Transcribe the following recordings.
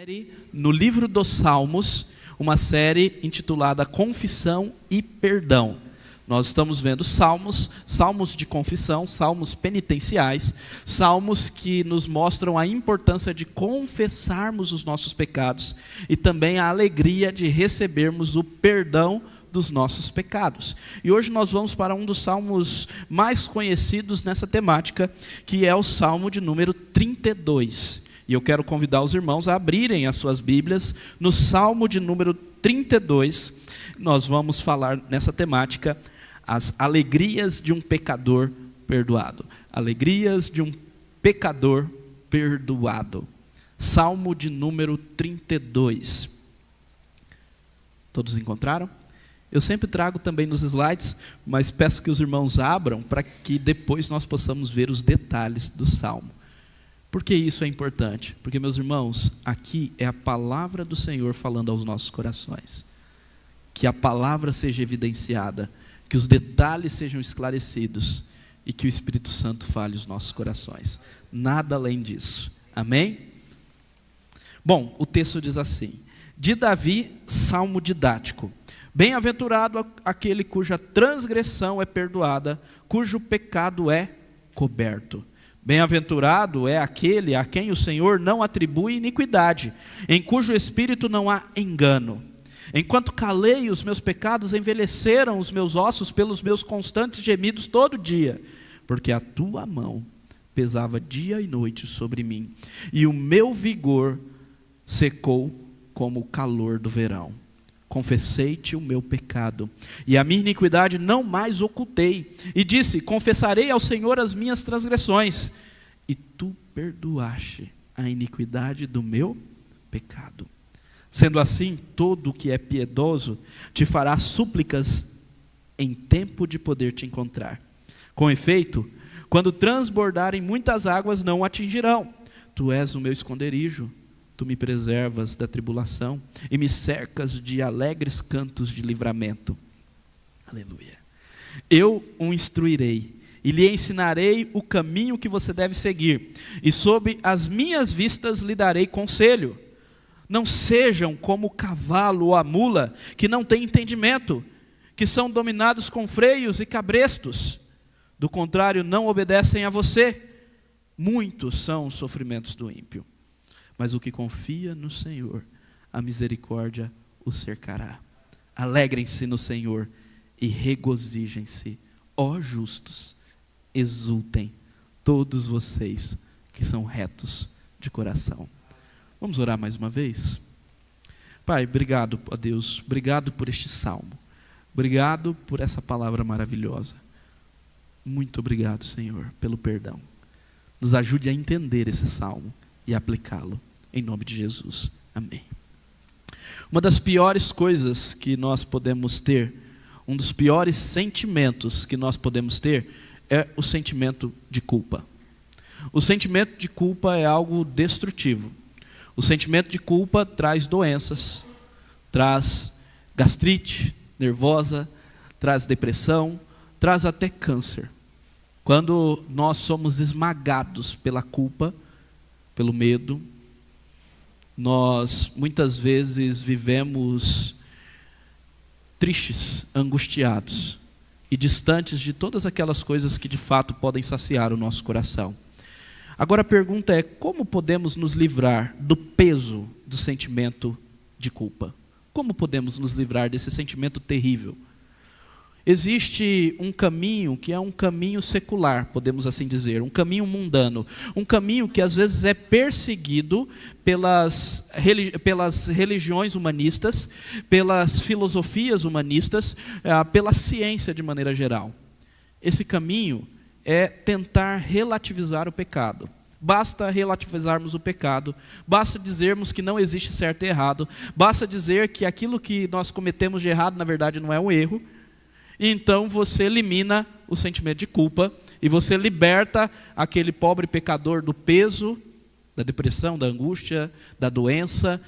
série no livro dos Salmos, uma série intitulada Confissão e Perdão. Nós estamos vendo salmos de confissão, salmos penitenciais, salmos que nos mostram a importância de confessarmos os nossos pecados e também a alegria de recebermos o perdão dos nossos pecados. E hoje nós vamos para um dos salmos mais conhecidos nessa temática, que é o Salmo de número 32. E eu quero convidar os irmãos a abrirem as suas Bíblias no Salmo de número 32. Nós vamos falar nessa temática as alegrias de um pecador perdoado. Alegrias de um pecador perdoado. Salmo de número 32. Todos encontraram? Eu sempre trago também nos slides, mas peço que os irmãos abram para que depois nós possamos ver os detalhes do Salmo. Por que isso é importante? Porque, meus irmãos, aqui é a palavra do Senhor falando aos nossos corações. Que a palavra seja evidenciada, que os detalhes sejam esclarecidos e que o Espírito Santo fale os nossos corações. Nada além disso. Amém? Bom, o texto diz assim: de Davi, salmo didático. Bem-aventurado aquele cuja transgressão é perdoada, cujo pecado é coberto. Bem-aventurado é aquele a quem o Senhor não atribui iniquidade, em cujo espírito não há engano. Enquanto calei os meus pecados, envelheceram os meus ossos pelos meus constantes gemidos todo dia, porque a tua mão pesava dia e noite sobre mim, e o meu vigor secou como o calor do verão. Confessei-te o meu pecado, e a minha iniquidade não mais ocultei, e disse: confessarei ao Senhor as minhas transgressões, e tu perdoaste a iniquidade do meu pecado. Sendo assim, todo o que é piedoso te fará súplicas em tempo de poder te encontrar. Com efeito, quando transbordarem muitas águas, não o atingirão. Tu és o meu esconderijo. Tu me preservas da tribulação e me cercas de alegres cantos de livramento. Aleluia. Eu o instruirei e lhe ensinarei o caminho que você deve seguir, e sob as minhas vistas lhe darei conselho. Não sejam como o cavalo ou a mula, que não têm entendimento, que são dominados com freios e cabrestos. Do contrário, não obedecem a você. Muitos são os sofrimentos do ímpio. Mas o que confia no Senhor, a misericórdia o cercará. Alegrem-se no Senhor e regozijem-se, ó justos, exultem, todos vocês que são retos de coração. Vamos orar mais uma vez? Pai, obrigado, ó Deus, obrigado por este salmo, obrigado por essa palavra maravilhosa. Muito obrigado, Senhor, pelo perdão. Nos ajude a entender esse salmo e aplicá-lo. Em nome de Jesus. Amém. Uma das piores coisas que nós podemos ter, um dos piores sentimentos que nós podemos ter, é o sentimento de culpa. O sentimento de culpa é algo destrutivo. O sentimento de culpa traz doenças, traz gastrite nervosa, traz depressão, traz até câncer. Quando nós somos esmagados pela culpa, pelo medo, nós muitas vezes vivemos tristes, angustiados e distantes de todas aquelas coisas que de fato podem saciar o nosso coração. Agora a pergunta é: como podemos nos livrar do peso do sentimento de culpa? Como podemos nos livrar desse sentimento terrível? Existe um caminho que é um caminho secular, podemos assim dizer, um caminho mundano, um caminho que às vezes é perseguido pelas religiões humanistas, pelas filosofias humanistas, pela ciência de maneira geral. Esse caminho é tentar relativizar o pecado. Basta relativizarmos o pecado, basta dizermos que não existe certo e errado, basta dizer que aquilo que nós cometemos de errado na verdade não é um erro. E então você elimina o sentimento de culpa e você liberta aquele pobre pecador do peso, da depressão, da angústia, da doença,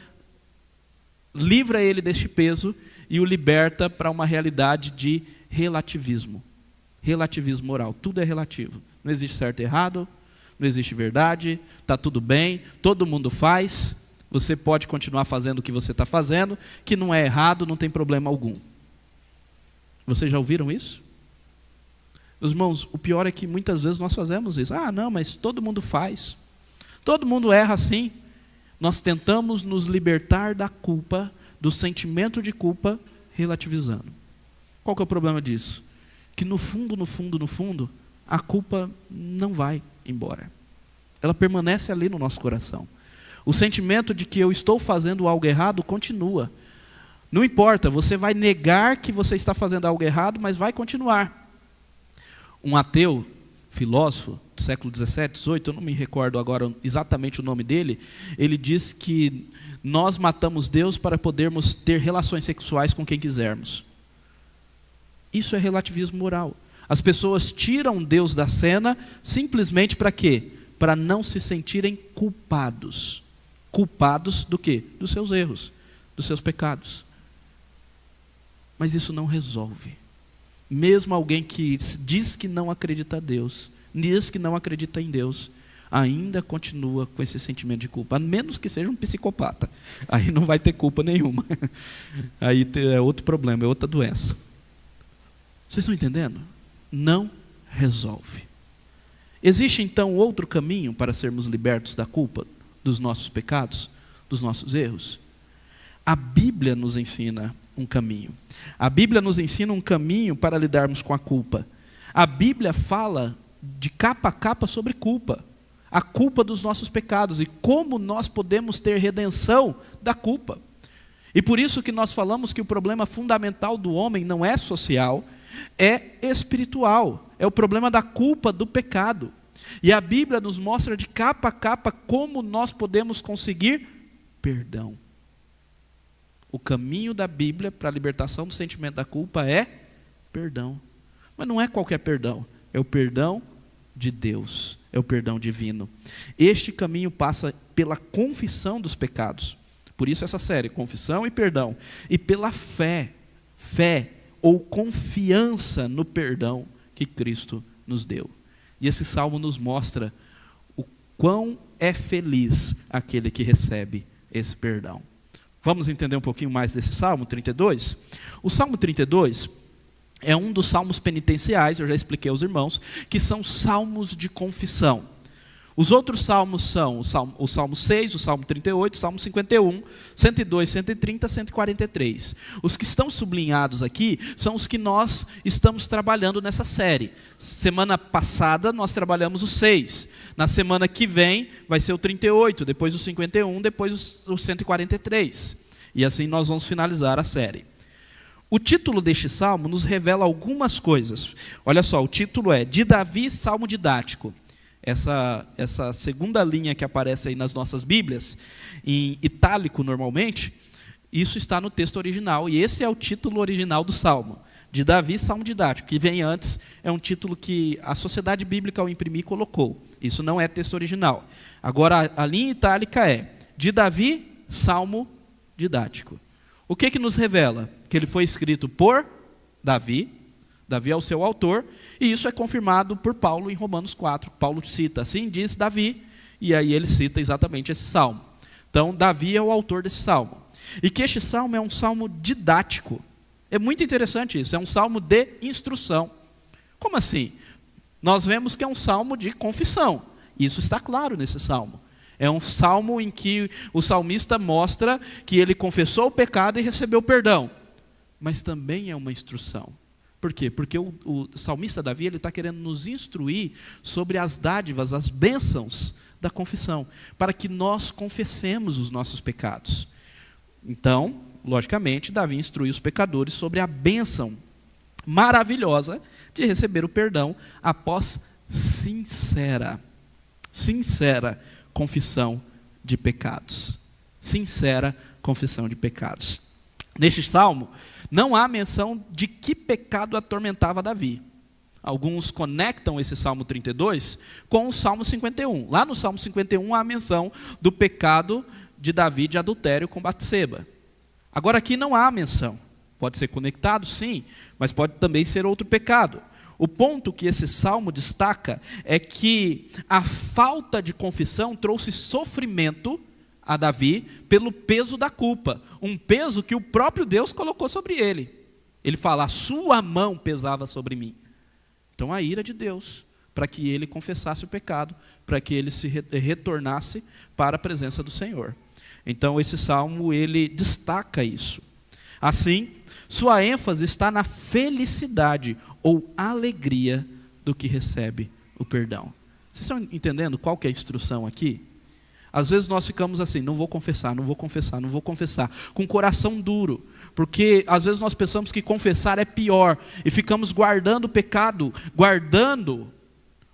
livra ele deste peso e o liberta para uma realidade de relativismo moral. Tudo é relativo, não existe certo e errado, não existe verdade, está tudo bem, todo mundo faz, Você pode continuar fazendo o que você está fazendo, que não é errado, não tem problema algum. Vocês já ouviram isso? Meus irmãos, o pior é que muitas vezes nós fazemos isso. Ah, não, mas todo mundo faz. Todo mundo erra assim. Nós tentamos nos libertar da culpa, do sentimento de culpa, relativizando. Qual que é o problema disso? Que no fundo, a culpa não vai embora. Ela permanece ali no nosso coração. O sentimento de que eu estou fazendo algo errado continua. Não importa, você vai negar que você está fazendo algo errado, mas vai continuar. Um ateu, filósofo, do século 17, 18, eu não me recordo agora exatamente o nome dele, ele diz que nós matamos Deus para podermos ter relações sexuais com quem quisermos. Isso é relativismo moral. As pessoas tiram Deus da cena simplesmente para quê? Para não se sentirem culpados. Culpados do quê? Dos seus erros, dos seus pecados. Mas isso não resolve. Mesmo alguém que diz que não acredita a Deus, diz que não acredita em Deus, ainda continua com esse sentimento de culpa, a menos que seja um psicopata. Aí não vai ter culpa nenhuma. Aí é outro problema, é outra doença. Vocês estão entendendo? Não resolve. Existe então outro caminho para sermos libertos da culpa, dos nossos pecados, dos nossos erros? A Bíblia nos ensina um caminho. A Bíblia nos ensina um caminho para lidarmos com a culpa. A Bíblia fala de capa a capa sobre culpa. A culpa dos nossos pecados e como nós podemos ter redenção da culpa. E por isso que nós falamos que o problema fundamental do homem não é social, é espiritual. É o problema da culpa, do pecado. E a Bíblia nos mostra de capa a capa como nós podemos conseguir perdão. O caminho da Bíblia para a libertação do sentimento da culpa é perdão. Mas não é qualquer perdão, é o perdão de Deus, é o perdão divino. Este caminho passa pela confissão dos pecados. Por isso essa série, confissão e perdão. E pela fé ou confiança no perdão que Cristo nos deu. E esse salmo nos mostra o quão é feliz aquele que recebe esse perdão. Vamos entender um pouquinho mais desse Salmo 32? O Salmo 32 é um dos salmos penitenciais, eu já expliquei aos irmãos, que são salmos de confissão. Os outros salmos são o Salmo 6, o Salmo 38, o Salmo 51, 102, 130, 143. Os que estão sublinhados aqui são os que nós estamos trabalhando nessa série. Semana passada nós trabalhamos o 6. Na semana que vem vai ser o 38, depois o 51, depois o 143. E assim nós vamos finalizar a série. O título deste salmo nos revela algumas coisas. Olha só, o título é De Davi, Salmo Didático. Essa segunda linha que aparece aí nas nossas Bíblias, em itálico normalmente, isso está no texto original, e esse é o título original do Salmo, de Davi, Salmo Didático, que vem antes, é um título que a Sociedade Bíblica ao imprimir colocou, isso não é texto original. Agora a linha itálica é, de Davi, Salmo Didático. O que nos revela? Que ele foi escrito por Davi, Davi é o seu autor, e isso é confirmado por Paulo em Romanos 4. Paulo cita, assim diz Davi, e aí ele cita exatamente esse salmo. Então, Davi é o autor desse salmo. E que este salmo é um salmo didático. É muito interessante isso, é um salmo de instrução. Como assim? Nós vemos que é um salmo de confissão. Isso está claro nesse salmo. É um salmo em que o salmista mostra que ele confessou o pecado e recebeu perdão. Mas também é uma instrução. Por quê? Porque o salmista Davi está querendo nos instruir sobre as dádivas, as bênçãos da confissão, para que nós confessemos os nossos pecados. Então, logicamente, Davi instrui os pecadores sobre a bênção maravilhosa de receber o perdão após sincera confissão de pecados. Sincera confissão de pecados. Neste salmo, não há menção de que pecado atormentava Davi. Alguns conectam esse Salmo 32 com o Salmo 51. Lá no Salmo 51 há a menção do pecado de Davi de adultério com Batseba. Agora aqui não há menção. Pode ser conectado, sim, mas pode também ser outro pecado. O ponto que esse salmo destaca é que a falta de confissão trouxe sofrimento a Davi pelo peso da culpa, um peso que o próprio Deus colocou sobre ele. Ele fala: a sua mão pesava sobre mim. Então a ira de Deus, para que ele confessasse o pecado, para que ele se retornasse para a presença do Senhor. Então esse salmo, ele destaca isso. Assim, sua ênfase está na felicidade ou alegria do que recebe o perdão. Vocês estão entendendo qual que é a instrução aqui? Às vezes nós ficamos assim: não vou confessar, não vou confessar, não vou confessar, com o coração duro, porque às vezes nós pensamos que confessar é pior, e ficamos guardando o pecado, guardando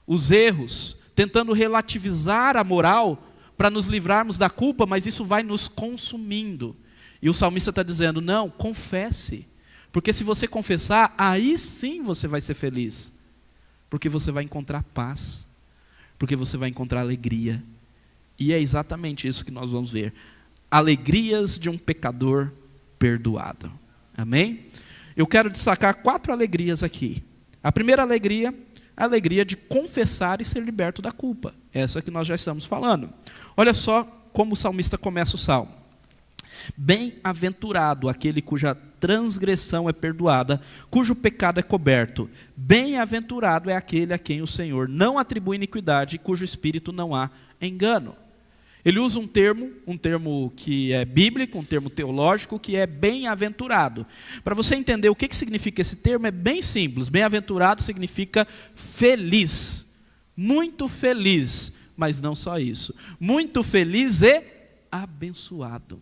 os erros, tentando relativizar a moral, para nos livrarmos da culpa, mas isso vai nos consumindo. E o salmista está dizendo: não, confesse, porque se você confessar, aí sim você vai ser feliz, porque você vai encontrar paz, porque você vai encontrar alegria. E é exatamente isso que nós vamos ver: alegrias de um pecador perdoado. Amém? Eu quero destacar 4 alegrias aqui. A primeira alegria, a alegria de confessar e ser liberto da culpa. Essa que nós já estamos falando. Olha só como o salmista começa o salmo: bem-aventurado aquele cuja transgressão é perdoada, cujo pecado é coberto. Bem-aventurado é aquele a quem o Senhor não atribui iniquidade, e cujo espírito não há engano. Ele usa um termo que é bíblico, um termo teológico, que é bem-aventurado. Para você entender o que significa esse termo, é bem simples. Bem-aventurado significa feliz, muito feliz, mas não só isso. Muito feliz e abençoado.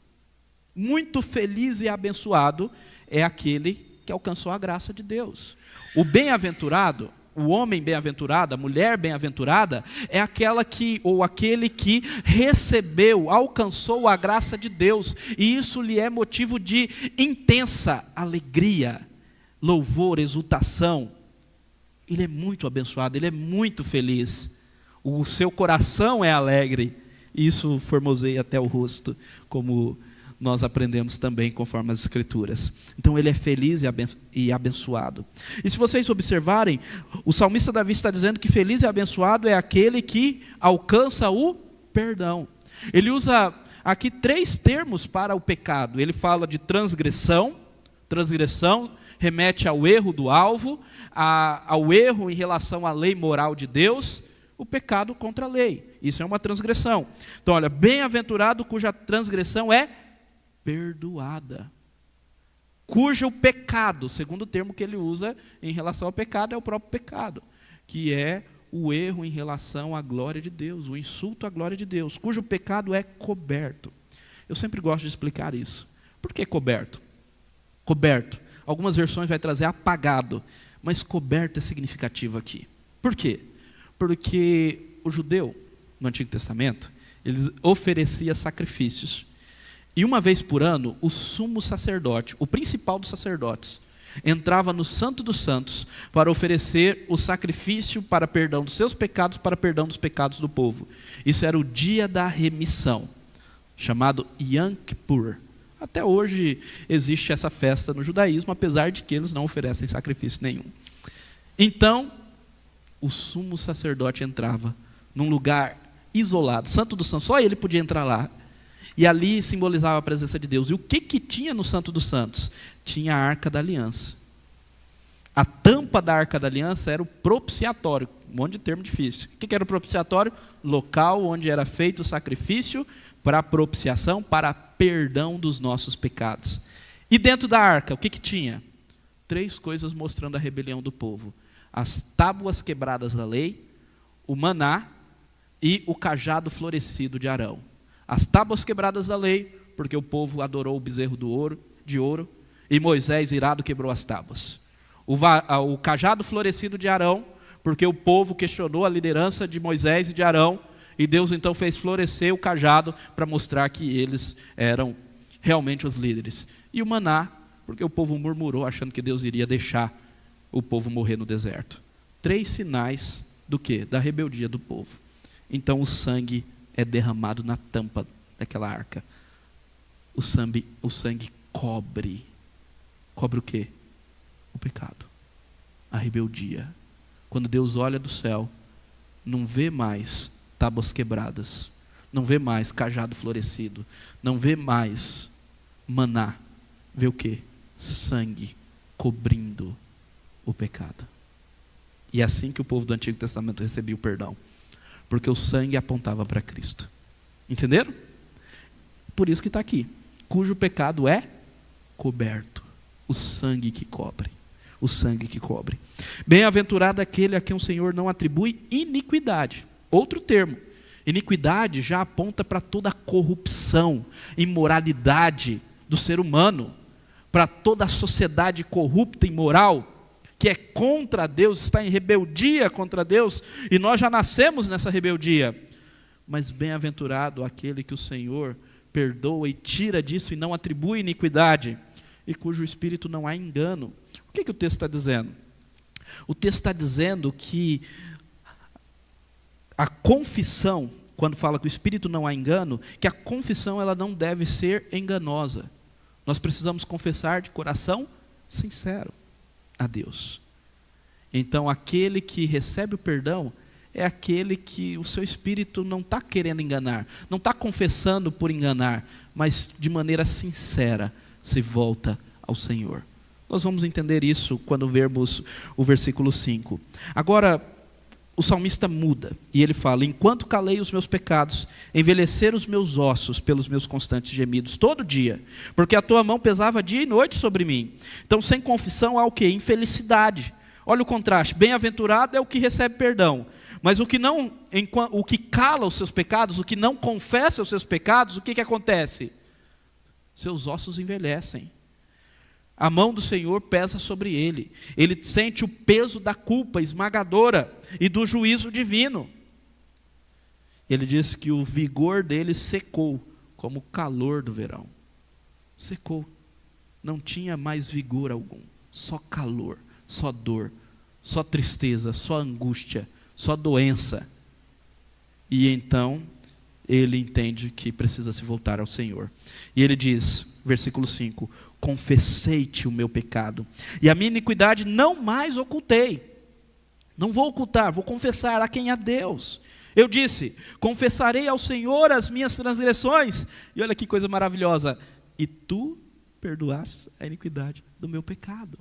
Muito feliz e abençoado é aquele que alcançou a graça de Deus. O bem-aventurado, o homem bem-aventurado, a mulher bem-aventurada, é aquela que, ou aquele que recebeu, alcançou a graça de Deus, e isso lhe é motivo de intensa alegria, louvor, exultação. Ele é muito abençoado, ele é muito feliz, o seu coração é alegre, e isso formoseia até o rosto, como nós aprendemos também conforme as Escrituras. Então ele é feliz e abençoado. E se vocês observarem, o salmista Davi está dizendo que feliz e abençoado é aquele que alcança o perdão. Ele usa aqui 3 termos para o pecado. Ele fala de transgressão. Transgressão remete ao erro do alvo, ao erro em relação à lei moral de Deus, o pecado contra a lei. Isso é uma transgressão. Então olha, bem-aventurado cuja transgressão é perdoada, cujo pecado, segundo o termo que ele usa em relação ao pecado, é o próprio pecado, que é o erro em relação à glória de Deus, o insulto à glória de Deus, cujo pecado é coberto. Eu sempre gosto de explicar isso. Por que coberto? Coberto, algumas versões vai trazer apagado, mas coberto é significativo aqui. Por quê? Porque o judeu, no Antigo Testamento, ele oferecia sacrifícios. E uma vez por ano, o sumo sacerdote, o principal dos sacerdotes, entrava no Santo dos Santos para oferecer o sacrifício para perdão dos seus pecados, para perdão dos pecados do povo. Isso era o dia da remissão, chamado Yom Kippur. Até hoje existe essa festa no judaísmo, apesar de que eles não oferecem sacrifício nenhum. Então, o sumo sacerdote entrava num lugar isolado, Santo dos Santos, só ele podia entrar lá. E ali simbolizava a presença de Deus. E o que tinha no Santo dos Santos? Tinha a Arca da Aliança. A tampa da Arca da Aliança era o propiciatório. Um monte de termo difícil. O que era o propiciatório? Local onde era feito o sacrifício para propiciação, para perdão dos nossos pecados. E dentro da arca, o que tinha? 3 coisas mostrando a rebelião do povo: as tábuas quebradas da lei, o maná e o cajado florescido de Arão. As tábuas quebradas da lei, porque o povo adorou o bezerro de ouro, e Moisés, irado, quebrou as tábuas. O cajado florescido de Arão, porque o povo questionou a liderança de Moisés e de Arão, e Deus então fez florescer o cajado para mostrar que eles eram realmente os líderes. E o maná, porque o povo murmurou, achando que Deus iria deixar o povo morrer no deserto. 3 sinais do quê? Da rebeldia do povo. Então o sangue é derramado na tampa daquela arca. O sangue cobre. Cobre o quê? O pecado. A rebeldia. Quando Deus olha do céu, não vê mais tábuas quebradas, não vê mais cajado florescido, não vê mais maná, vê o quê? Sangue cobrindo o pecado. E é assim que o povo do Antigo Testamento recebia o perdão, porque o sangue apontava para Cristo. Entenderam? Por isso que está aqui, cujo pecado é coberto, o sangue que cobre. O sangue que cobre. Bem-aventurado aquele a quem o Senhor não atribui iniquidade. Outro termo. Iniquidade já aponta para toda a corrupção, imoralidade do ser humano, para toda a sociedade corrupta e imoral, que é contra Deus, está em rebeldia contra Deus, e nós já nascemos nessa rebeldia. Mas bem-aventurado aquele que o Senhor perdoa e tira disso e não atribui iniquidade, e cujo espírito não há engano. O que o texto está dizendo? O texto está dizendo que a confissão, quando fala que o espírito não há engano, que a confissão ela não deve ser enganosa. Nós precisamos confessar de coração sincero a Deus. Então aquele que recebe o perdão é aquele que o seu espírito não está querendo enganar, não está confessando por enganar, mas de maneira sincera se volta ao Senhor. Nós vamos entender isso quando vermos o versículo 5. Agora, o salmista muda e ele fala: enquanto calei os meus pecados, envelheceram os meus ossos pelos meus constantes gemidos todo dia, porque a tua mão pesava dia e noite sobre mim. Então, sem confissão há o quê? Infelicidade. Olha o contraste: bem-aventurado é o que recebe perdão, mas o que cala os seus pecados, o que não confessa os seus pecados, o que acontece? Seus ossos envelhecem. A mão do Senhor pesa sobre ele. Ele sente o peso da culpa esmagadora e do juízo divino. Ele diz que o vigor dele secou, como o calor do verão. Secou. Não tinha mais vigor algum. Só calor, só dor, só tristeza, só angústia, só doença. E então ele entende que precisa se voltar ao Senhor. E ele diz, versículo 5: confessei-te o meu pecado, e a minha iniquidade não mais ocultei. Não vou ocultar, vou confessar a quem é Deus. Eu disse: confessarei ao Senhor as minhas transgressões. E olha que coisa maravilhosa: e tu perdoaste a iniquidade do meu pecado.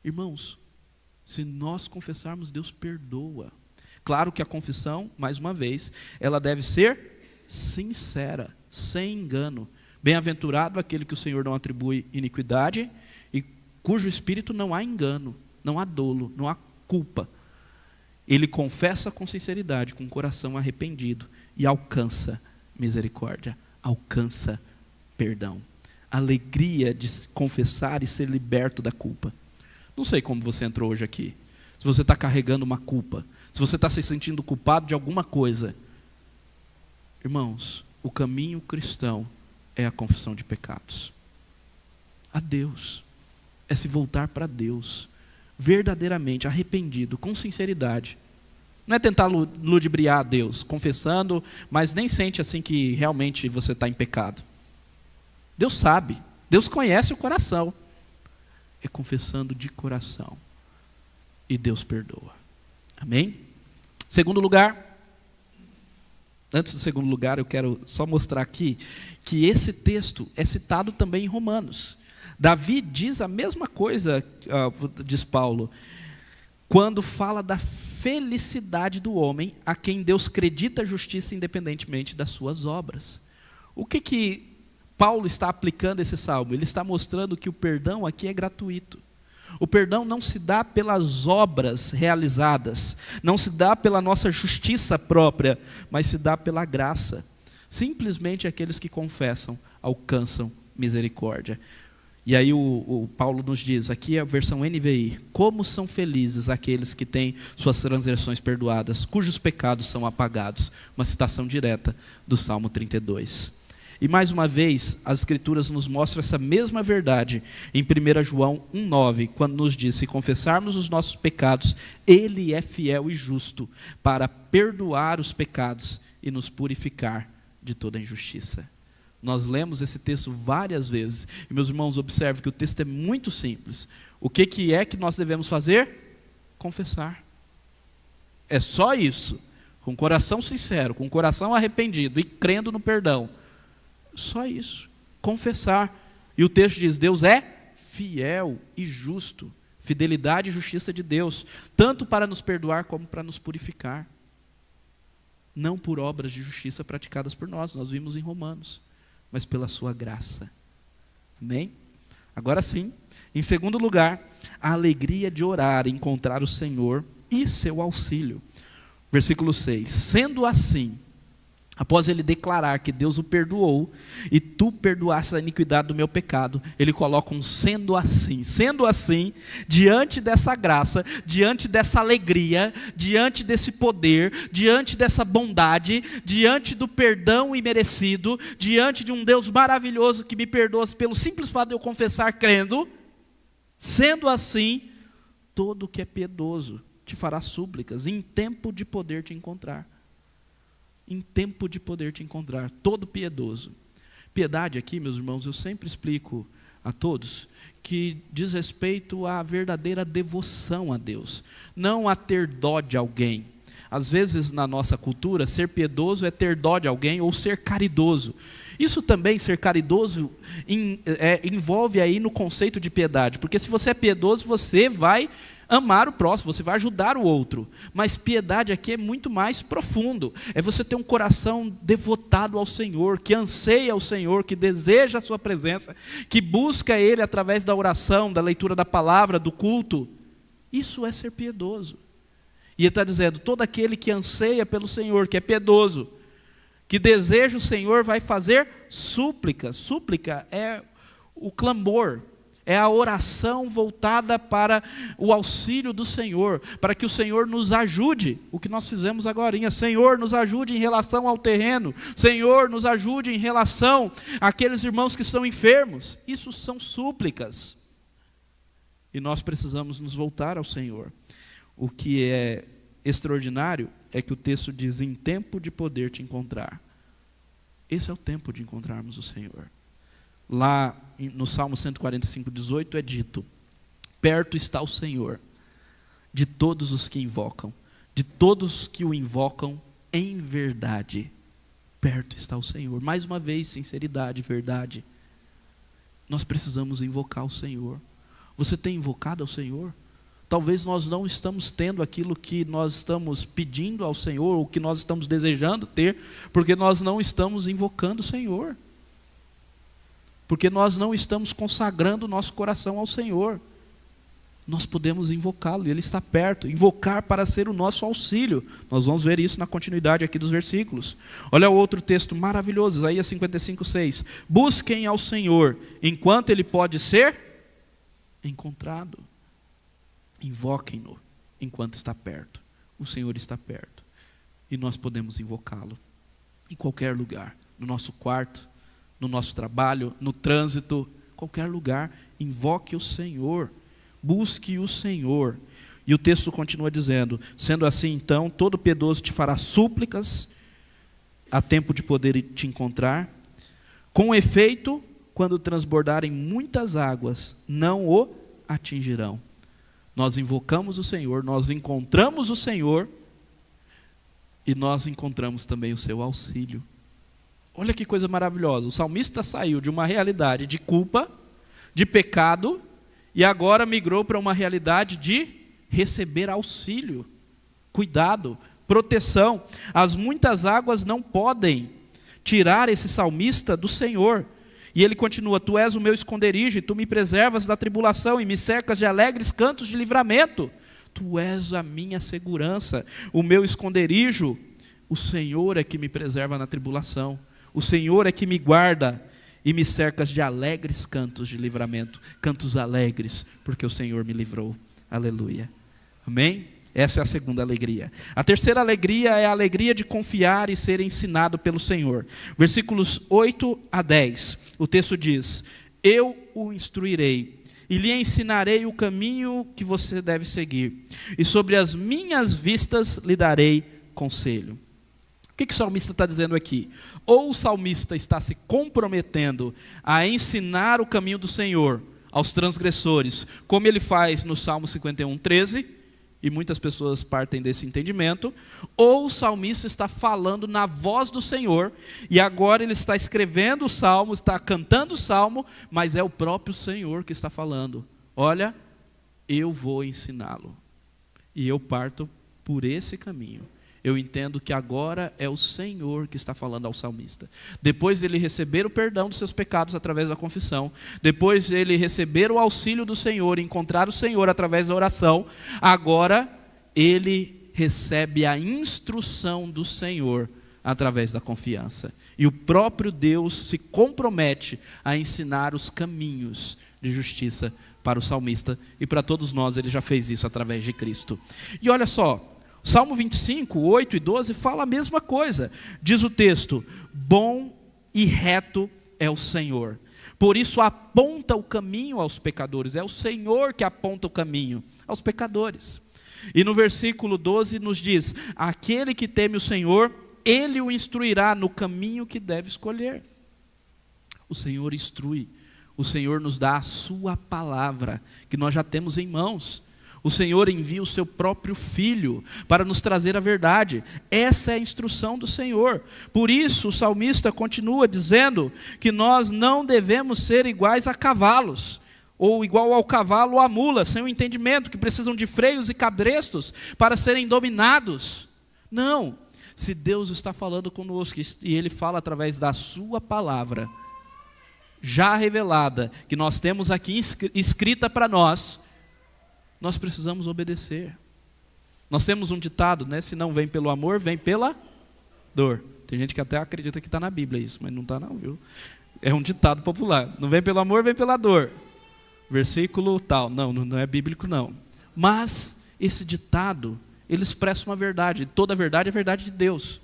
Irmãos, se nós confessarmos, Deus perdoa. Claro que a confissão, mais uma vez, ela deve ser sincera, sem engano. Bem-aventurado aquele que o Senhor não atribui iniquidade e cujo espírito não há engano, não há dolo, não há culpa. Ele confessa com sinceridade, com o coração arrependido e alcança misericórdia, alcança perdão. Alegria de confessar e ser liberto da culpa. Não sei como você entrou hoje aqui. Se você está carregando uma culpa, se você está se sentindo culpado de alguma coisa. Irmãos, o caminho cristão é a confissão de pecados. A Deus. É se voltar para Deus. Verdadeiramente, arrependido, com sinceridade. Não é tentar ludibriar a Deus, confessando, mas nem sente assim que realmente você está em pecado. Deus sabe. Deus conhece o coração. É confessando de coração. E Deus perdoa. Amém? Segundo lugar, antes do segundo lugar, eu quero só mostrar aqui que esse texto é citado também em Romanos. Davi diz a mesma coisa, diz Paulo, quando fala da felicidade do homem a quem Deus acredita a justiça independentemente das suas obras. O que Paulo está aplicando esse salmo? Ele está mostrando que o perdão aqui é gratuito. O perdão não se dá pelas obras realizadas, não se dá pela nossa justiça própria, mas se dá pela graça. Simplesmente aqueles que confessam alcançam misericórdia. E aí o Paulo nos diz, aqui é a versão NVI: como são felizes aqueles que têm suas transgressões perdoadas, cujos pecados são apagados. Uma citação direta do Salmo 32. E mais uma vez, as Escrituras nos mostram essa mesma verdade em 1 João 1,9, quando nos diz: se confessarmos os nossos pecados, Ele é fiel e justo para perdoar os pecados e nos purificar de toda injustiça. Nós lemos esse texto várias vezes, e meus irmãos, observem que o texto é muito simples. O que é que nós devemos fazer? Confessar. É só isso. com coração sincero, com coração arrependido e crendo no perdão. Só isso. Confessar. E o texto diz: Deus é fiel e justo. Fidelidade e justiça de Deus, tanto para nos perdoar como para nos purificar. Não por obras de justiça praticadas por nós vimos em Romanos, mas pela sua graça. Amém? Agora sim, em segundo lugar, a alegria de orar e encontrar o Senhor e seu auxílio. Versículo 6. Sendo assim, após ele declarar que Deus o perdoou e tu perdoaste a iniquidade do meu pecado, ele coloca um sendo assim. Sendo assim, diante dessa graça, diante dessa alegria, diante desse poder, diante dessa bondade, diante do perdão imerecido, diante de um Deus maravilhoso que me perdoa pelo simples fato de eu confessar crendo, sendo assim, todo o que é piedoso te fará súplicas em tempo de poder te encontrar. Em tempo de poder te encontrar, todo piedoso. Piedade aqui, meus irmãos, eu sempre explico a todos, que diz respeito à verdadeira devoção a Deus, não a ter dó de alguém. Às vezes na nossa cultura, ser piedoso é ter dó de alguém ou ser caridoso. Isso também, ser caridoso, envolve aí no conceito de piedade, porque se você é piedoso, você vai amar o próximo, você vai ajudar o outro. Mas piedade aqui é muito mais profundo. É você ter um coração devotado ao Senhor, que anseia o Senhor, que deseja a sua presença, que busca Ele através da oração, da leitura da palavra, do culto. Isso é ser piedoso. E Ele está dizendo, todo aquele que anseia pelo Senhor, que é piedoso, que deseja o Senhor, vai fazer súplica. Súplica é o clamor, é a oração voltada para o auxílio do Senhor, para que o Senhor nos ajude, o que nós fizemos agora. Senhor, nos ajude em relação ao terreno. Senhor, nos ajude em relação àqueles irmãos que estão enfermos. Isso são súplicas. E nós precisamos nos voltar ao Senhor. O que é extraordinário é que o texto diz, em tempo de poder te encontrar. Esse é o tempo de encontrarmos o Senhor. Lá no Salmo 145, 18 é dito, perto está o Senhor de todos os que invocam, de todos que o invocam em verdade. Perto está o Senhor. Mais uma vez, sinceridade, verdade. Nós precisamos invocar o Senhor. Você tem invocado ao Senhor? Talvez nós não estamos tendo aquilo que nós estamos pedindo ao Senhor, ou que nós estamos desejando ter, porque nós não estamos invocando o Senhor. Porque nós não estamos consagrando o nosso coração ao Senhor. Nós podemos invocá-lo, Ele está perto. Invocar para ser o nosso auxílio. Nós vamos ver isso na continuidade aqui dos versículos. Olha o outro texto maravilhoso, Isaías 55, 6. Busquem ao Senhor, enquanto Ele pode ser encontrado. Invoquem-no, enquanto está perto. O Senhor está perto. E nós podemos invocá-lo em qualquer lugar. No nosso quarto, no nosso trabalho, no trânsito, qualquer lugar, invoque o Senhor, busque o Senhor. E o texto continua dizendo, sendo assim então, todo piedoso te fará súplicas, a tempo de poder te encontrar, com efeito, quando transbordarem muitas águas, não o atingirão. Nós invocamos o Senhor, nós encontramos o Senhor, e nós encontramos também o seu auxílio. Olha que coisa maravilhosa, o salmista saiu de uma realidade de culpa, de pecado, e agora migrou para uma realidade de receber auxílio, cuidado, proteção. As muitas águas não podem tirar esse salmista do Senhor. E ele continua, tu és o meu esconderijo, e tu me preservas da tribulação, e me cercas de alegres cantos de livramento. Tu és a minha segurança, o meu esconderijo. O Senhor é que me preserva na tribulação. O Senhor é que me guarda e me cercas de alegres cantos de livramento. Cantos alegres, porque o Senhor me livrou. Aleluia. Amém? Essa é a segunda alegria. A terceira alegria é a alegria de confiar e ser ensinado pelo Senhor. Versículos 8 a 10. O texto diz, eu o instruirei e lhe ensinarei o caminho que você deve seguir. E sobre as minhas vistas lhe darei conselho. O que o salmista está dizendo aqui? Ou o salmista está se comprometendo a ensinar o caminho do Senhor aos transgressores, como ele faz no Salmo 51, 13, e muitas pessoas partem desse entendimento, ou o salmista está falando na voz do Senhor, e agora ele está escrevendo o salmo, está cantando o salmo, mas é o próprio Senhor que está falando. Olha, eu vou ensiná-lo, e eu parto por esse caminho. Eu entendo que agora é o Senhor que está falando ao salmista. Depois de ele receber o perdão dos seus pecados através da confissão, depois de ele receber o auxílio do Senhor, encontrar o Senhor através da oração, agora ele recebe a instrução do Senhor através da confiança. E o próprio Deus se compromete a ensinar os caminhos de justiça para o salmista, e para todos nós ele já fez isso através de Cristo. E olha só, Salmo 25, 8 e 12 fala a mesma coisa. Diz o texto: bom e reto é o Senhor, por isso aponta o caminho aos pecadores. É o Senhor que aponta o caminho aos pecadores. E no versículo 12 nos diz: aquele que teme o Senhor, Ele o instruirá no caminho que deve escolher. O Senhor instrui, o Senhor nos dá a sua palavra, que nós já temos em mãos. O Senhor envia o seu próprio Filho para nos trazer a verdade. Essa é a instrução do Senhor. Por isso o salmista continua dizendo que nós não devemos ser iguais a cavalos, ou igual ao cavalo ou à mula, sem o entendimento, que precisam de freios e cabrestos para serem dominados. Não, se Deus está falando conosco, e Ele fala através da sua palavra, já revelada, que nós temos aqui escrita para nós, nós precisamos obedecer. Nós temos um ditado, né? Se não vem pelo amor, vem pela dor. Tem gente que até acredita que está na Bíblia isso, mas não está não, viu? É um ditado popular. Não vem pelo amor, vem pela dor. Versículo tal. Não é bíblico não. Mas esse ditado, ele expressa uma verdade. Toda a verdade é a verdade de Deus.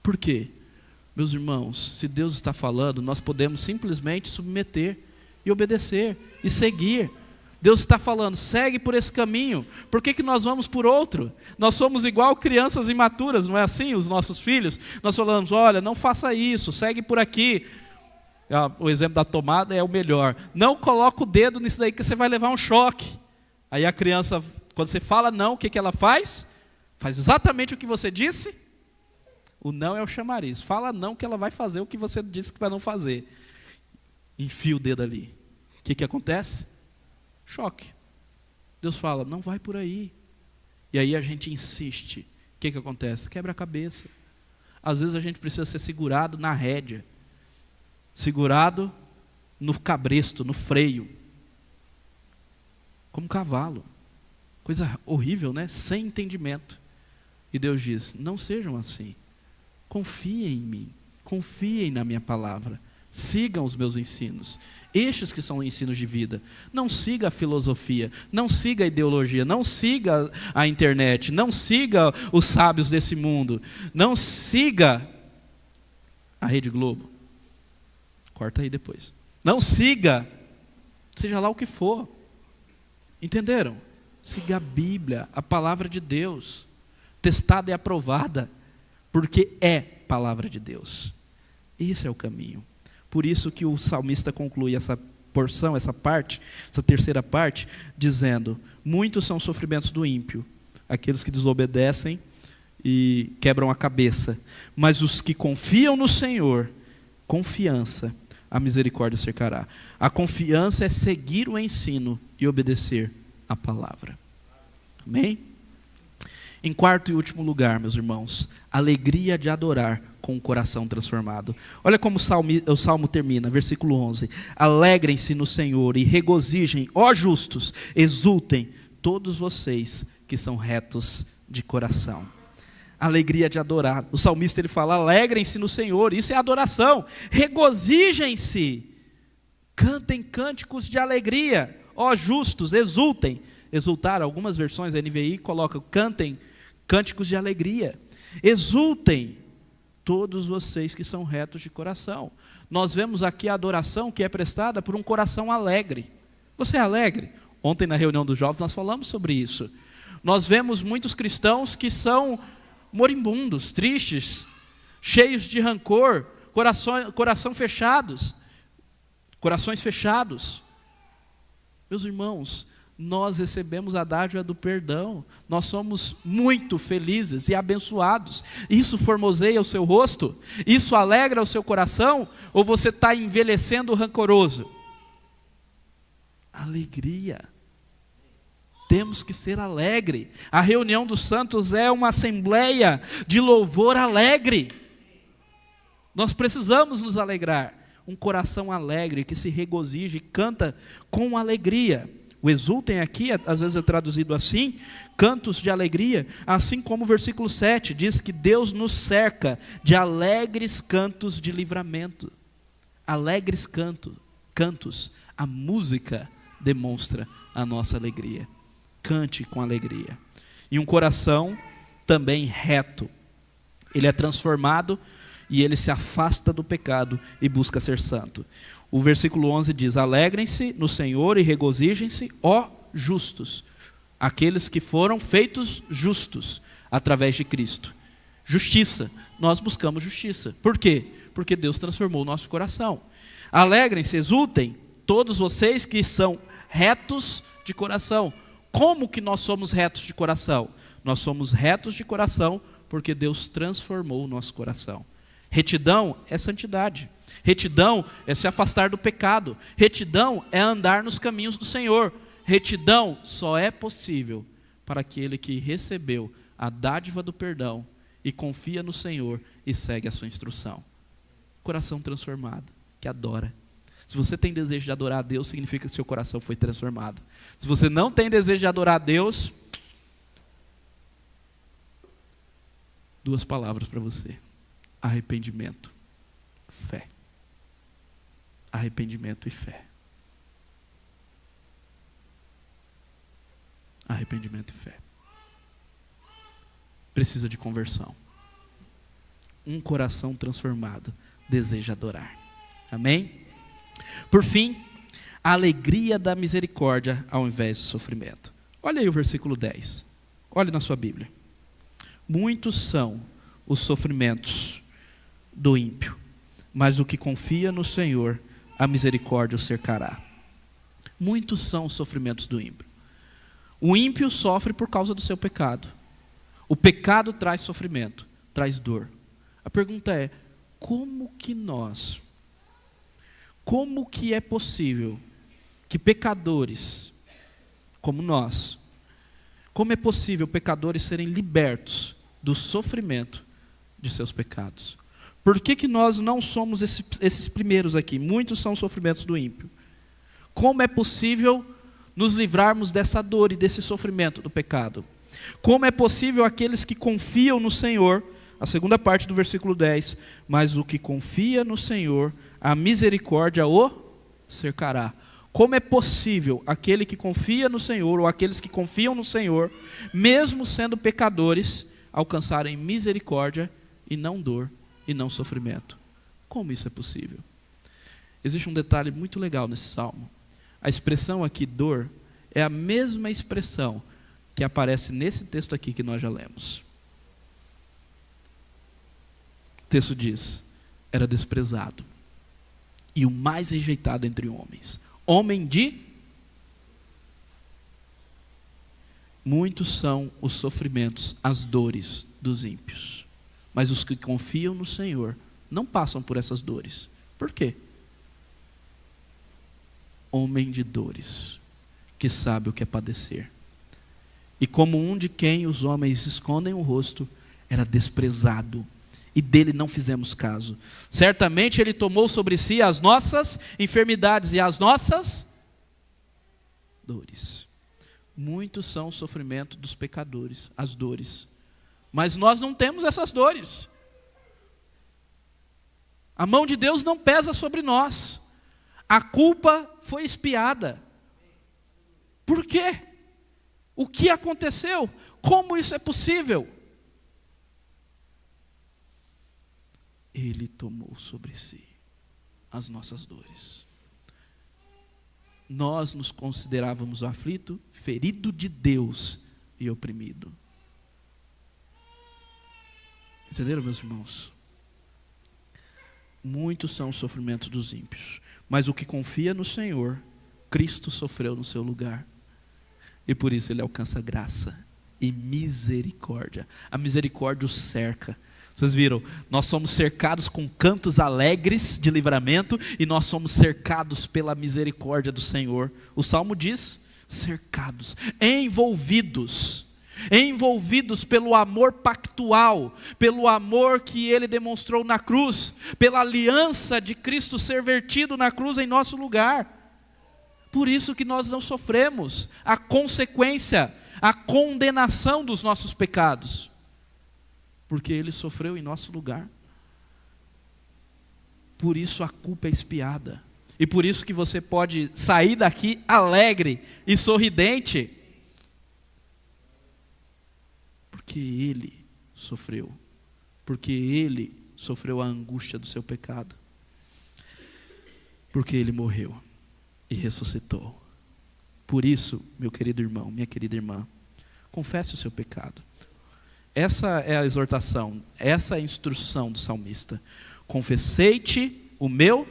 Por quê? Meus irmãos, se Deus está falando, nós podemos simplesmente submeter e obedecer e seguir. Deus está falando, segue por esse caminho. Por que nós vamos por outro? Nós somos igual crianças imaturas, não é assim? Os nossos filhos, nós falamos, olha, não faça isso, segue por aqui. O exemplo da tomada é o melhor. Não coloca o dedo nisso daí que você vai levar um choque. Aí a criança, quando você fala não, o que ela faz? Faz exatamente o que você disse. O não é o chamariz. Fala não que ela vai fazer o que você disse que vai não fazer. Enfia o dedo ali. O que acontece? Choque. Deus fala, não vai por aí. E aí a gente insiste. O que acontece? Quebra a cabeça. Às vezes a gente precisa ser segurado na rédea, segurado no cabresto, no freio, como cavalo. Coisa horrível, né? Sem entendimento. E Deus diz, não sejam assim. Confiem em mim, confiem na minha palavra. Sigam os meus ensinos, estes que são ensinos de vida. Não siga a filosofia, não siga a ideologia, não siga a internet, não siga os sábios desse mundo, não siga a Rede Globo. Corta aí depois. Não siga, seja lá o que for. Entenderam? Siga a Bíblia, a palavra de Deus, testada e aprovada, porque é palavra de Deus. Esse é o caminho. Por isso que o salmista conclui essa porção, essa parte, essa terceira parte, dizendo, muitos são os sofrimentos do ímpio, aqueles que desobedecem e quebram a cabeça, mas os que confiam no Senhor, confiança, a misericórdia cercará. A confiança é seguir o ensino e obedecer a palavra. Amém? Em quarto e último lugar, meus irmãos, alegria de adorar com o coração transformado. Olha como o salmo termina, versículo 11. Alegrem-se no Senhor e regozijem, ó justos, exultem, todos vocês que são retos de coração. Alegria de adorar. O salmista ele fala, alegrem-se no Senhor, isso é adoração. Regozijem-se, cantem cânticos de alegria, ó justos, exultem. Exultar, algumas versões da NVI colocam, cantem cânticos de alegria. Exultem, todos vocês que são retos de coração. Nós vemos aqui a adoração que é prestada por um coração alegre. Você é alegre? Ontem na reunião dos jovens nós falamos sobre isso. Nós vemos muitos cristãos que são moribundos, tristes, cheios de rancor, corações fechados. Meus irmãos, nós recebemos a dádiva do perdão. Nós somos muito felizes e abençoados. Isso formoseia o seu rosto? Isso alegra o seu coração? Ou você está envelhecendo rancoroso? Alegria. Temos que ser alegre. A reunião dos santos é uma assembleia de louvor alegre. Nós precisamos nos alegrar. Um coração alegre que se regozija e canta com alegria. O exultem aqui, às vezes é traduzido assim, cantos de alegria, assim como o versículo 7 diz que Deus nos cerca de alegres cantos de livramento. Alegres cantos, a música demonstra a nossa alegria. Cante com alegria. E um coração também reto, ele é transformado e ele se afasta do pecado e busca ser santo. O versículo 11 diz: alegrem-se no Senhor e regozijem-se, ó justos, aqueles que foram feitos justos através de Cristo. Justiça, nós buscamos justiça. Por quê? Porque Deus transformou o nosso coração. Alegrem-se, exultem, todos vocês que são retos de coração. Como que nós somos retos de coração? Nós somos retos de coração porque Deus transformou o nosso coração. Retidão é santidade. Retidão é se afastar do pecado. Retidão é andar nos caminhos do Senhor. Retidão só é possível para aquele que recebeu a dádiva do perdão e confia no Senhor e segue a sua instrução. Coração transformado, que adora. Se você tem desejo de adorar a Deus, significa que seu coração foi transformado. Se você não tem desejo de adorar a Deus, duas palavras para você: arrependimento, fé. Arrependimento e fé. Arrependimento e fé. Precisa de conversão. Um coração transformado deseja adorar. Amém? Por fim, a alegria da misericórdia ao invés do sofrimento. Olha aí o versículo 10. Olhe na sua Bíblia. Muitos são os sofrimentos do ímpio, mas o que confia no Senhor, a misericórdia o cercará. Muitos são os sofrimentos do ímpio. O ímpio sofre por causa do seu pecado. O pecado traz sofrimento, traz dor. A pergunta é: como que é possível que pecadores como nós, como é possível pecadores serem libertos do sofrimento de seus pecados? Por que nós não somos esses primeiros aqui? Muitos são os sofrimentos do ímpio. Como é possível nos livrarmos dessa dor e desse sofrimento do pecado? Como é possível aqueles que confiam no Senhor, a segunda parte do versículo 10, mas o que confia no Senhor, a misericórdia o cercará. Como é possível aquele que confia no Senhor, ou aqueles que confiam no Senhor, mesmo sendo pecadores, alcançarem misericórdia e não dor e não sofrimento? Como isso é possível? Existe um detalhe muito legal nesse salmo. A expressão aqui, dor, é a mesma expressão que aparece nesse texto aqui que nós já lemos. O texto diz: era desprezado e o mais rejeitado entre homens. Homem de... Muitos são os sofrimentos, as dores dos ímpios. Mas os que confiam no Senhor não passam por essas dores. Por quê? Homem de dores, que sabe o que é padecer. E como um de quem os homens escondem o rosto, era desprezado, e dele não fizemos caso. Certamente ele tomou sobre si as nossas enfermidades e as nossas dores. Muitos são o sofrimento dos pecadores, as dores. Mas nós não temos essas dores. A mão de Deus não pesa sobre nós. A culpa foi expiada. Por quê? O que aconteceu? Como isso é possível? Ele tomou sobre si as nossas dores. Nós nos considerávamos aflito, ferido de Deus e oprimido. Entenderam, meus irmãos? Muitos são os sofrimentos dos ímpios, mas o que confia no Senhor, Cristo sofreu no seu lugar. e por isso ele alcança graça e misericórdia. A misericórdia o cerca. Vocês viram, nós somos cercados com cantos alegres de livramento, e nós somos cercados pela misericórdia do Senhor. O Salmo diz, cercados, envolvidos pelo amor pactual, pelo amor que Ele demonstrou na cruz, pela aliança de Cristo ser vertido na cruz em nosso lugar. Por isso que nós não sofremos a consequência, a condenação dos nossos pecados, porque Ele sofreu em nosso lugar. Por isso a culpa é expiada, e por isso que você pode sair daqui alegre e sorridente, porque Ele sofreu, porque Ele sofreu a angústia do seu pecado, porque Ele morreu e ressuscitou. Por isso, meu querido irmão, minha querida irmã, confesse o seu pecado. Essa é a exortação, essa é a instrução do salmista. Confessei-te o meu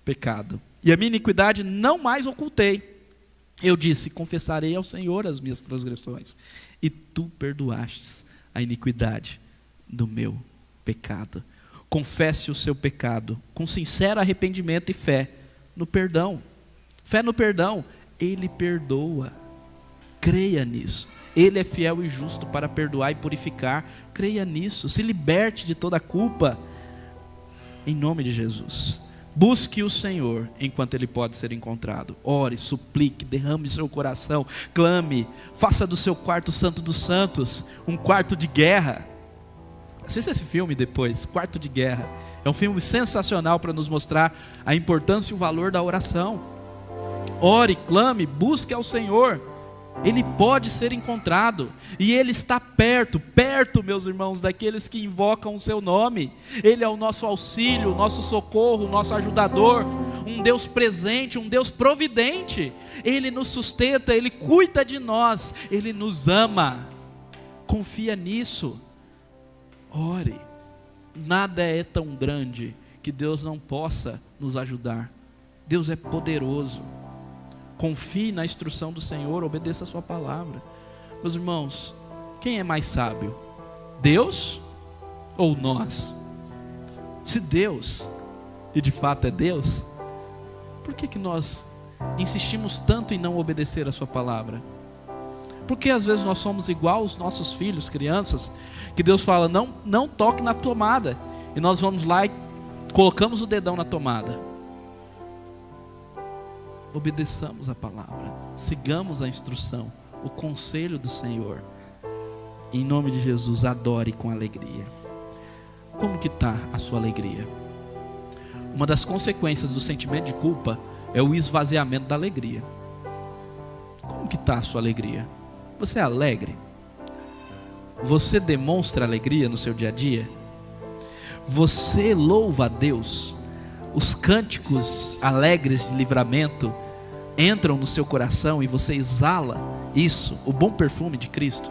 pecado, e a minha iniquidade não mais ocultei. Eu disse, confessarei ao Senhor as minhas transgressões, e tu perdoastes a iniquidade do meu pecado. Confesse o seu pecado com sincero arrependimento e fé no perdão. Fé no perdão, Ele perdoa. Creia nisso. Ele é fiel e justo para perdoar e purificar. Creia nisso. Se liberte de toda a culpa. Em nome de Jesus. Busque o Senhor enquanto Ele pode ser encontrado. Ore, suplique, derrame seu coração, clame, faça do seu quarto santo dos santos um quarto de guerra. Assista esse filme depois, Quarto de Guerra. É um filme sensacional para nos mostrar a importância e o valor da oração. Ore, clame, busque ao Senhor. Ele pode ser encontrado, e Ele está perto, meus irmãos, daqueles que invocam o seu nome. Ele é o nosso auxílio, o nosso socorro, o nosso ajudador, um Deus presente, um Deus providente. Ele nos sustenta, Ele cuida de nós, Ele nos ama. Confia nisso. Ore. Nada é tão grande que Deus não possa nos ajudar. Deus é poderoso. Confie na instrução do Senhor, obedeça a sua palavra. Meus irmãos, quem é mais sábio? Deus ou nós? Se Deus, e de fato é Deus, por que nós insistimos tanto em não obedecer a sua palavra? Porque às vezes nós somos igual aos nossos filhos, crianças, que Deus fala, não toque na tomada, e nós vamos lá e colocamos o dedão na tomada. Obedeçamos a palavra, sigamos a instrução, o conselho do Senhor. Em nome de Jesus, adore com alegria. Como que está a sua alegria? Uma das consequências do sentimento de culpa é o esvaziamento da alegria. Como que está a sua alegria? Você é alegre? Você demonstra alegria no seu dia a dia? Você louva a Deus? Os cânticos alegres de livramento entram no seu coração e você exala isso, o bom perfume de Cristo.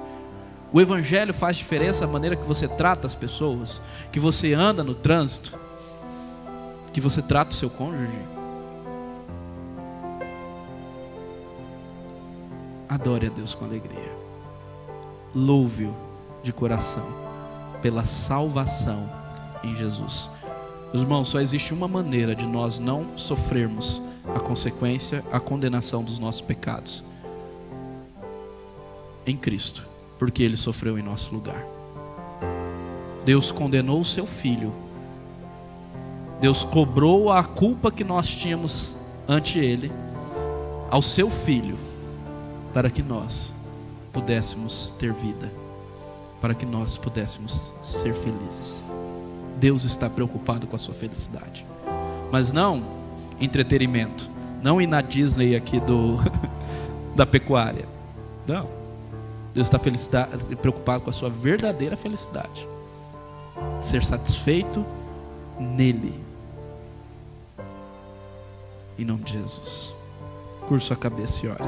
O Evangelho faz diferença na maneira que você trata as pessoas, que você anda no trânsito, que você trata o seu cônjuge. Adore a Deus com alegria. Louve-o de coração pela salvação em Jesus. Meus irmãos, só existe uma maneira de nós não sofrermos a consequência, a condenação dos nossos pecados: em Cristo, porque Ele sofreu em nosso lugar. Deus condenou o seu Filho, Deus cobrou a culpa que nós tínhamos ante Ele ao seu Filho, para que nós pudéssemos ter vida, para que nós pudéssemos ser felizes. Deus está preocupado com a sua felicidade, mas não entretenimento, não ir na Disney aqui da pecuária. Não, Deus está preocupado com a sua verdadeira felicidade, ser satisfeito nele. Em nome de Jesus, curva sua cabeça e ore.